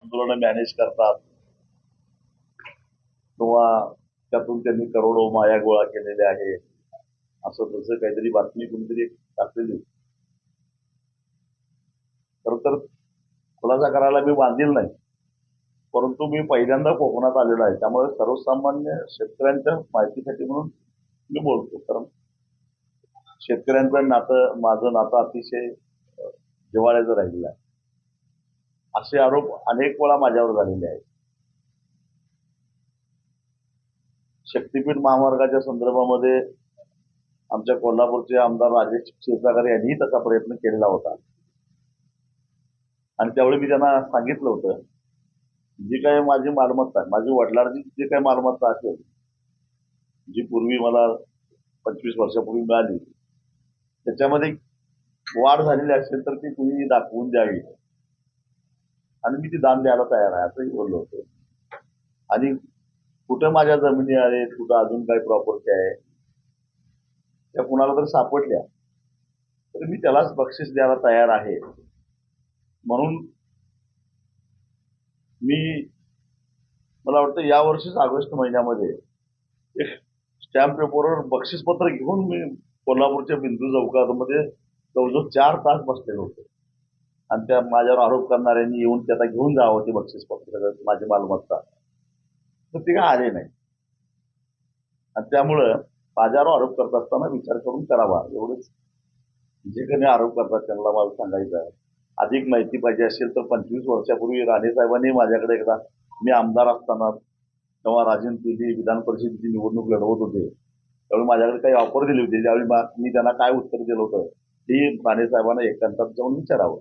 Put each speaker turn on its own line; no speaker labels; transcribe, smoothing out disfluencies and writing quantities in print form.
आंदोलन मॅनेज करतात किंवा त्यातून त्यांनी करोडो माया गोळा केलेल्या आहे असं तसं काहीतरी बातमी कोणीतरी टाकलेली. खरं तर खुलासा करायला मी बांधील नाही, परंतु मी पहिल्यांदा कोकणात आलेलो आहे, त्यामुळे सर्वसामान्य शेतकऱ्यांच्या माहितीसाठी म्हणून मी बोलतो. कारण शेतकऱ्यांचं नातं माझं नातं अतिशय जिव्हाळ्याचं राहिलेलं आहे. असे आरोप अनेक वेळा माझ्यावर झालेले आहेत. शक्तीपीठ महामार्गाच्या संदर्भामध्ये आमच्या कोल्हापूरचे आमदार राजेश क्षीरसागर यांनीही तसा प्रयत्न केलेला होता आणि त्यावेळी मी त्यांना सांगितलं होतं, जी काही माझी मालमत्ता आहे, माझी वडिलांची जी काही मालमत्ता असेल, जी पूर्वी मला 25 वर्षापूर्वी मिळाली, त्याच्यामध्ये वाढ झालेली असेल तर ती कुणी दाखवून द्यावी आणि मी ती दान द्यायला तयार आहे असंही बोललो होतो. आणि कुठं माझ्या जमिनी आहेत, कुठं अजून काही प्रॉपर्टी आहे, त्या कुणाला तर सापडल्या तर मी त्यालाच बक्षीस द्यायला तयार आहे. म्हणून मी मला वाटतं यावर्षीच ऑगस्ट महिन्यामध्ये एक स्टॅम्प पेपरवर बक्षीसपत्र घेऊन मी कोल्हापूरच्या बिंदू चौकामध्ये जवळजवळ 4 तास बसलेलो होतो आणि त्या माझ्यावर आरोप करणाऱ्यांनी येऊन त्याला घेऊन जावं ते बक्षीसपत्र माझी मालमत्ता, तर ते काय आले नाही. आणि त्यामुळं माझ्यावर आरोप करत असताना विचार करून करावा एवढंच. जे काही आरोप करतात त्यांना मला सांगायचं आहे, अधिक माहिती पाहिजे असेल तर 25 वर्षापूर्वी राणे साहेबांनी माझ्याकडे एकदा, मी आमदार असताना तेव्हा राजेंद्र तेली विधान परिषदेची निवडणूक लढवत होते, त्यावेळी माझ्याकडे काही ऑफर दिली होती. त्यावेळी मी त्यांना काय उत्तर दिलं होतं, ती राणे साहेबांना एकांतात जाऊन विचारावं.